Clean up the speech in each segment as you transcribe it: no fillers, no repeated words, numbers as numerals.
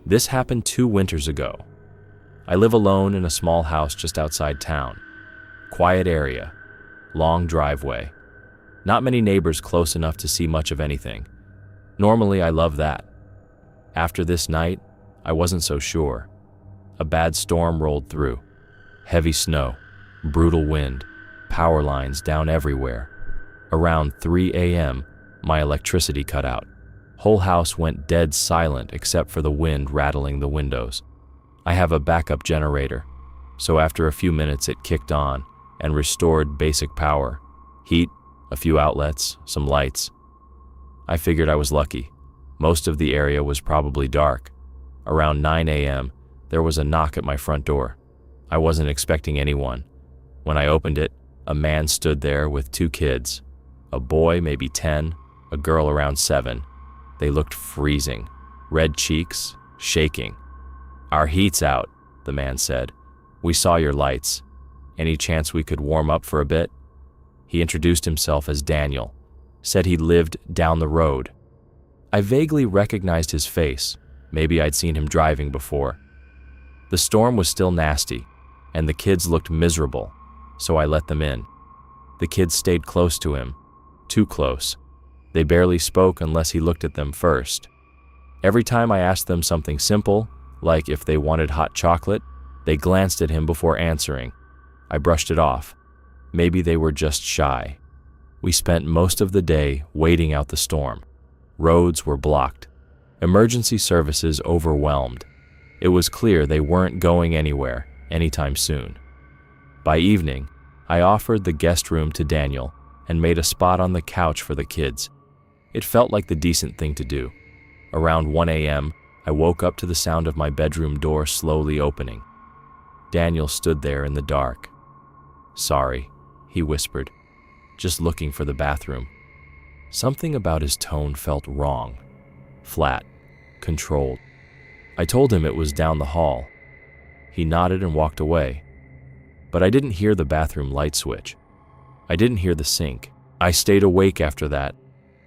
This happened 2 winters ago. I live alone in a small house just outside town. Quiet area, long driveway. Not many neighbors close enough to see much of anything. Normally, I love that. After this night, I wasn't so sure. A bad storm rolled through. Heavy snow, brutal wind, power lines down everywhere. Around 3 a.m., my electricity cut out. Whole house went dead silent except for the wind rattling the windows. I have a backup generator, so after a few minutes it kicked on and restored basic power. Heat, a few outlets, some lights. I figured I was lucky. Most of the area was probably dark. Around 9 a.m., there was a knock at my front door. I wasn't expecting anyone. When I opened it, a man stood there with 2 kids. A boy, maybe 10, a girl around 7. They looked freezing, red cheeks, shaking. "Our heat's out," the man said. "We saw your lights. Any chance we could warm up for a bit?" He introduced himself as Daniel, said he lived down the road. I vaguely recognized his face. Maybe I'd seen him driving before. The storm was still nasty, and the kids looked miserable, so I let them in. The kids stayed close to him, too close. They barely spoke unless he looked at them first. Every time I asked them something simple, like if they wanted hot chocolate, they glanced at him before answering. I brushed it off. Maybe they were just shy. We spent most of the day waiting out the storm. Roads were blocked. Emergency services overwhelmed. It was clear they weren't going anywhere anytime soon. By evening, I offered the guest room to Daniel and made a spot on the couch for the kids. It felt like the decent thing to do. Around 1 a.m., I woke up to the sound of my bedroom door slowly opening. Daniel stood there in the dark. "Sorry," he whispered, "just looking for the bathroom." Something about his tone felt wrong. Flat, controlled. I told him it was down the hall. He nodded and walked away. But I didn't hear the bathroom light switch. I didn't hear the sink. I stayed awake after that.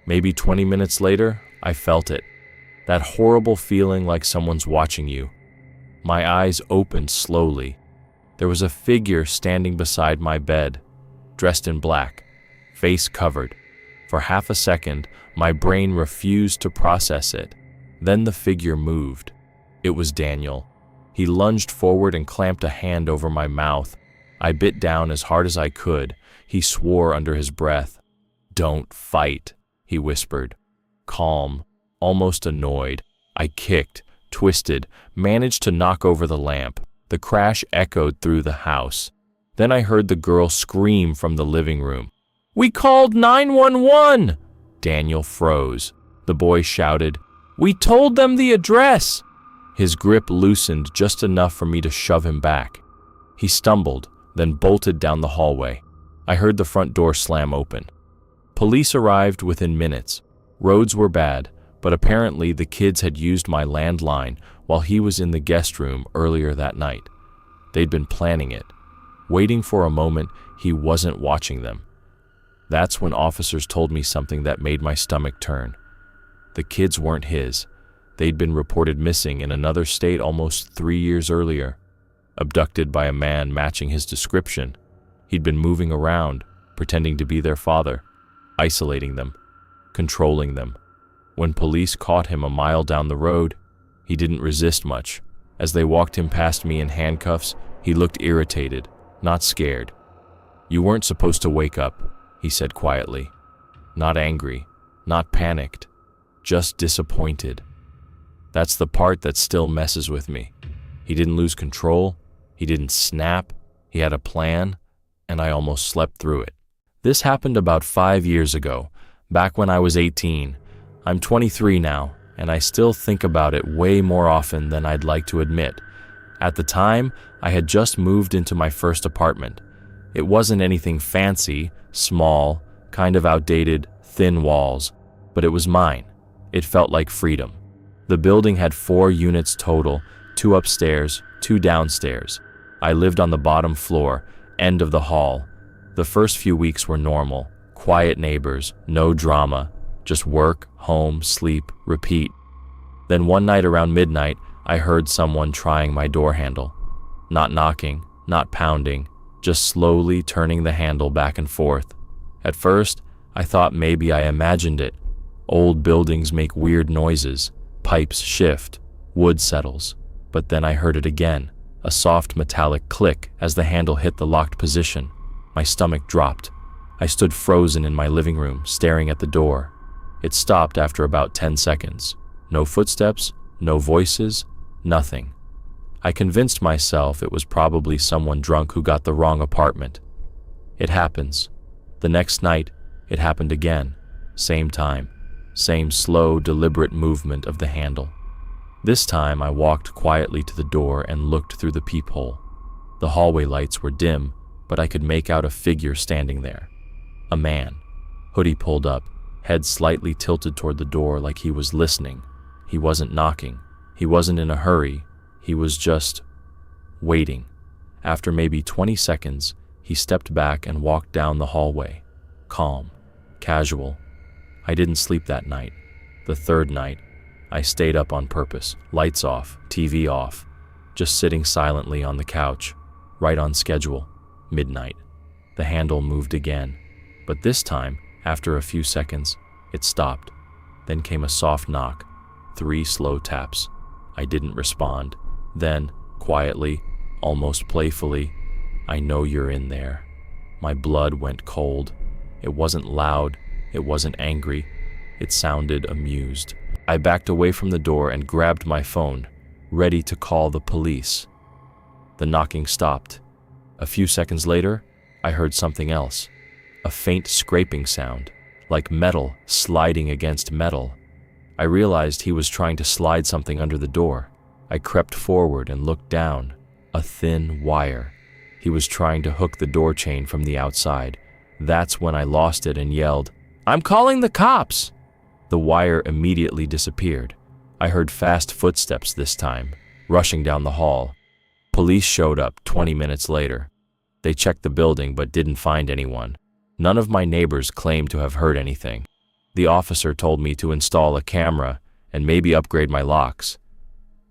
Maybe 20 minutes later, I felt it. That horrible feeling like someone's watching you. My eyes opened slowly. There was a figure standing beside my bed, dressed in black, face covered. For half a second, my brain refused to process it. Then the figure moved. It was Daniel. He lunged forward and clamped a hand over my mouth. I bit down as hard as I could. He swore under his breath. "Don't fight," he whispered. Calm, almost annoyed. I kicked, twisted, managed to knock over the lamp. The crash echoed through the house. Then I heard the girl scream from the living room. "We called 911!" Daniel froze. The boy shouted, "We told them the address!" His grip loosened just enough for me to shove him back. He stumbled, then bolted down the hallway. I heard the front door slam open. Police arrived within minutes. Roads were bad, but apparently the kids had used my landline while he was in the guest room earlier that night. They'd been planning it, waiting for a moment he wasn't watching them. That's when officers told me something that made my stomach turn. The kids weren't his. They'd been reported missing in another state almost 3 years earlier, abducted by a man matching his description. He'd been moving around, pretending to be their father, isolating them, controlling them. When police caught him a mile down the road, he didn't resist much. As they walked him past me in handcuffs, he looked irritated, not scared. "You weren't supposed to wake up," he said quietly. Not angry, not panicked, just disappointed. That's the part that still messes with me. He didn't lose control, he didn't snap, he had a plan, and I almost slept through it. This happened about 5 years ago, back when I was 18. I'm 23 now, and I still think about it way more often than I'd like to admit. At the time, I had just moved into my first apartment. It wasn't anything fancy, small, kind of outdated, thin walls, but it was mine. It felt like freedom. The building had 4 units total, 2 upstairs, 2 downstairs. I lived on the bottom floor, end of the hall. The first few weeks were normal, quiet neighbors, no drama, just work, home, sleep, repeat. Then one night around midnight, I heard someone trying my door handle. Not knocking, not pounding, just slowly turning the handle back and forth. At first, I thought maybe I imagined it. Old buildings make weird noises, pipes shift, wood settles. But then I heard it again, a soft metallic click as the handle hit the locked position. My stomach dropped. I stood frozen in my living room, staring at the door. It stopped after about 10 seconds. No footsteps, no voices, nothing. I convinced myself it was probably someone drunk who got the wrong apartment. It happens. The next night, it happened again. Same time. Same slow, deliberate movement of the handle. This time, I walked quietly to the door and looked through the peephole. The hallway lights were dim, but I could make out a figure standing there. A man. Hoodie pulled up, head slightly tilted toward the door like he was listening. He wasn't knocking. He wasn't in a hurry. He was just waiting. After maybe 20 seconds, he stepped back and walked down the hallway. Calm. Casual. I didn't sleep that night. The third night, I stayed up on purpose, lights off, TV off, just sitting silently on the couch, right on schedule, midnight. The handle moved again, but this time, after a few seconds, it stopped. Then came a soft knock, 3 slow taps. I didn't respond. Then, quietly, almost playfully, "I know you're in there." My blood went cold. It wasn't loud. It wasn't angry. It sounded amused. I backed away from the door and grabbed my phone, ready to call the police. The knocking stopped. A few seconds later, I heard something else. A faint scraping sound, like metal sliding against metal. I realized he was trying to slide something under the door. I crept forward and looked down. A thin wire. He was trying to hook the door chain from the outside. That's when I lost it and yelled, "I'm calling the cops!" The wire immediately disappeared. I heard fast footsteps this time, rushing down the hall. Police showed up 20 minutes later. They checked the building but didn't find anyone. None of my neighbors claimed to have heard anything. The officer told me to install a camera and maybe upgrade my locks.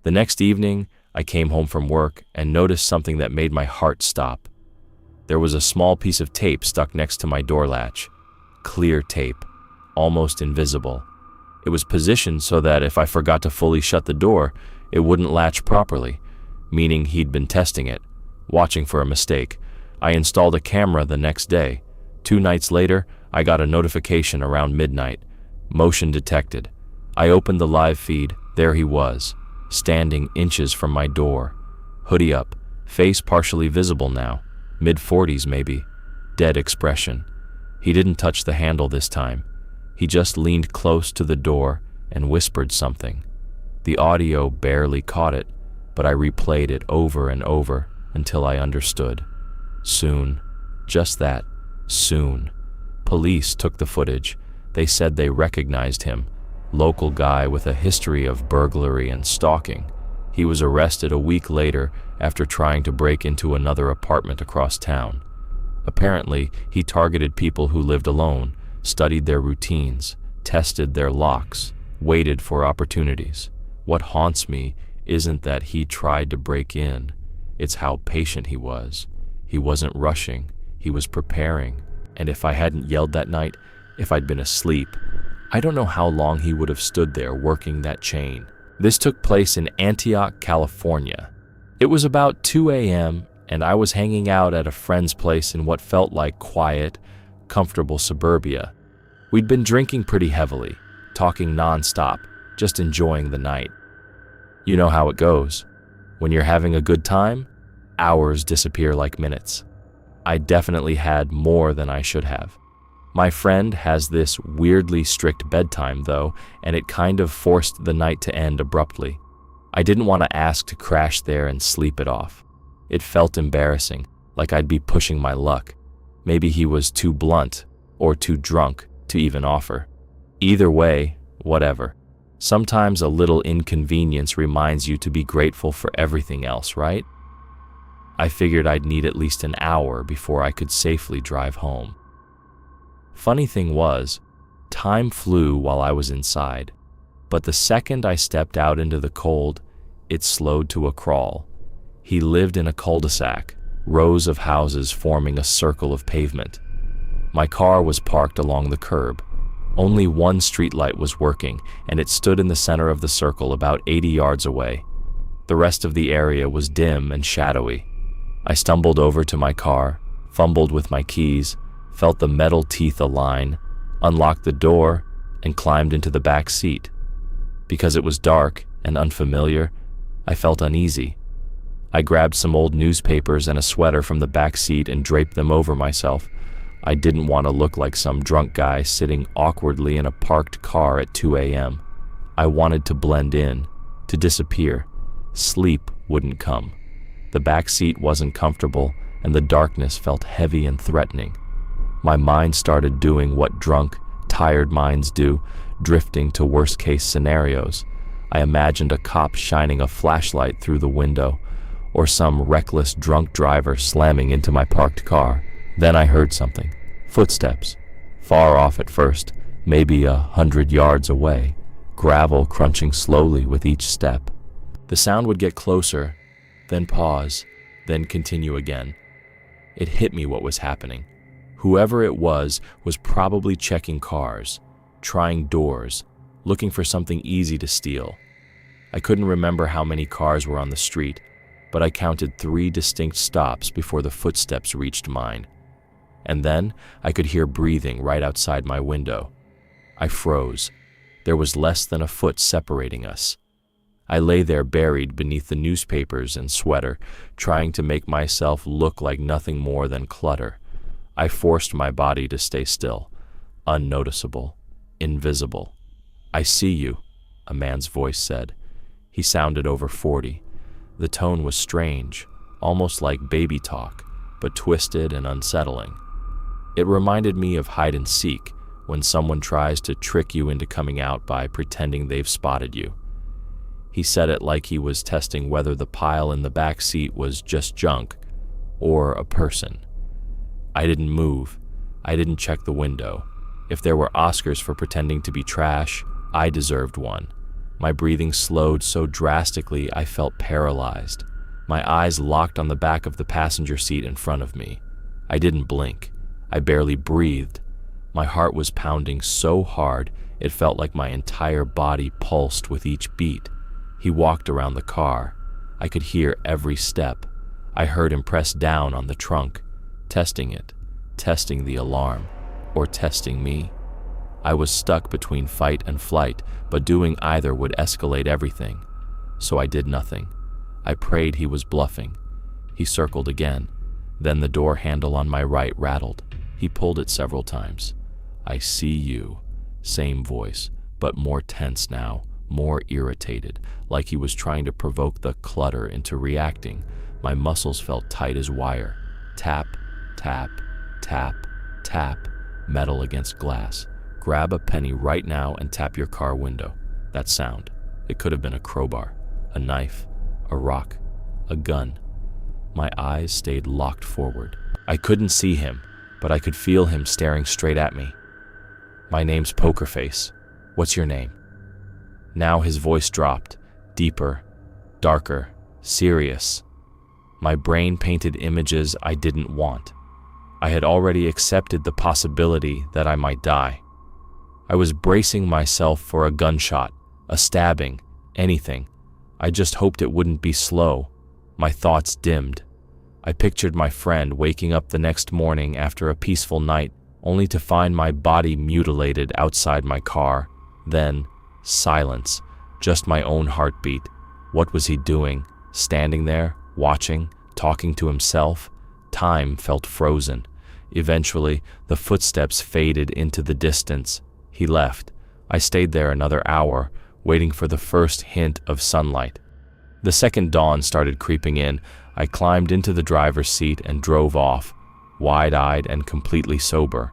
The next evening, I came home from work and noticed something that made my heart stop. There was a small piece of tape stuck next to my door latch. Clear tape, almost invisible. It was positioned so that if I forgot to fully shut the door, it wouldn't latch properly, meaning he'd been testing it, watching for a mistake. I installed a camera the next day. 2 nights later, I got a notification around midnight. Motion detected. I opened the live feed. There he was, standing inches from my door. Hoodie up, face partially visible now, mid-40s maybe, dead expression. He didn't touch the handle this time. He just leaned close to the door and whispered something. The audio barely caught it, but I replayed it over and over until I understood. Soon, just that, soon. Police took the footage. They said they recognized him. Local guy with a history of burglary and stalking. He was arrested a week later after trying to break into another apartment across town. Apparently, he targeted people who lived alone, studied their routines, tested their locks, waited for opportunities. What haunts me isn't that he tried to break in. It's how patient he was. He wasn't rushing. He was preparing. And if I hadn't yelled that night, if I'd been asleep, I don't know how long he would have stood there working that chain. This took place in Antioch, California. It was about 2 a.m., and I was hanging out at a friend's place in what felt like quiet, comfortable suburbia. We'd been drinking pretty heavily, talking nonstop, just enjoying the night. You know how it goes. When you're having a good time, hours disappear like minutes. I definitely had more than I should have. My friend has this weirdly strict bedtime, though, and it kind of forced the night to end abruptly. I didn't want to ask to crash there and sleep it off. It felt embarrassing, like I'd be pushing my luck. Maybe he was too blunt or too drunk to even offer. Either way, whatever. Sometimes a little inconvenience reminds you to be grateful for everything else, right? I figured I'd need at least an hour before I could safely drive home. Funny thing was, time flew while I was inside, but the second I stepped out into the cold, it slowed to a crawl. He lived in a cul-de-sac, rows of houses forming a circle of pavement. My car was parked along the curb. Only one streetlight was working, and it stood in the center of the circle about 80 yards away. The rest of the area was dim and shadowy. I stumbled over to my car, fumbled with my keys, felt the metal teeth align, unlocked the door, and climbed into the back seat. Because it was dark and unfamiliar, I felt uneasy. I grabbed some old newspapers and a sweater from the back seat and draped them over myself. I didn't want to look like some drunk guy sitting awkwardly in a parked car at 2 a.m. I wanted to blend in, to disappear. Sleep wouldn't come. The back seat wasn't comfortable, and the darkness felt heavy and threatening. My mind started doing what drunk, tired minds do, drifting to worst-case scenarios. I imagined a cop shining a flashlight through the window, or some reckless drunk driver slamming into my parked car. Then I heard something. Footsteps. Far off at first, maybe 100 yards away. Gravel crunching slowly with each step. The sound would get closer, then pause, then continue again. It hit me what was happening. Whoever it was probably checking cars, trying doors, looking for something easy to steal. I couldn't remember how many cars were on the street, but I counted 3 distinct stops before the footsteps reached mine. And then I could hear breathing right outside my window. I froze. There was less than a foot separating us. I lay there buried beneath the newspapers and sweater, trying to make myself look like nothing more than clutter. I forced my body to stay still, unnoticeable, invisible. "I see you," a man's voice said. He sounded over 40. The tone was strange, almost like baby talk, but twisted and unsettling. It reminded me of hide and seek, when someone tries to trick you into coming out by pretending they've spotted you. He said it like he was testing whether the pile in the back seat was just junk or a person. I didn't move. I didn't check the window. If there were Oscars for pretending to be trash, I deserved one. My breathing slowed so drastically I felt paralyzed. My eyes locked on the back of the passenger seat in front of me. I didn't blink. I barely breathed. My heart was pounding so hard it felt like my entire body pulsed with each beat. He walked around the car. I could hear every step. I heard him press down on the trunk, testing it, testing the alarm, or testing me. I was stuck between fight and flight, but doing either would escalate everything. So I did nothing. I prayed he was bluffing. He circled again. Then the door handle on my right rattled. He pulled it several times. "I see you." Same voice, but more tense now, more irritated, like he was trying to provoke the clutter into reacting. My muscles felt tight as wire. Tap, tap, tap, tap, metal against glass. "Grab a penny right now and tap your car window." That sound. It could have been a crowbar, a knife, a rock, a gun. My eyes stayed locked forward. I couldn't see him, but I could feel him staring straight at me. "My name's Pokerface. What's your name?" Now his voice dropped, deeper, darker, serious. My brain painted images I didn't want. I had already accepted the possibility that I might die. I was bracing myself for a gunshot, a stabbing, anything. I just hoped it wouldn't be slow. My thoughts dimmed. I pictured my friend waking up the next morning after a peaceful night, only to find my body mutilated outside my car. Then, silence, just my own heartbeat. What was he doing? Standing there, watching, talking to himself? Time felt frozen. Eventually, the footsteps faded into the distance. He left. I stayed there another hour, waiting for the first hint of sunlight. The second dawn started creeping in. I climbed into the driver's seat and drove off, wide-eyed and completely sober.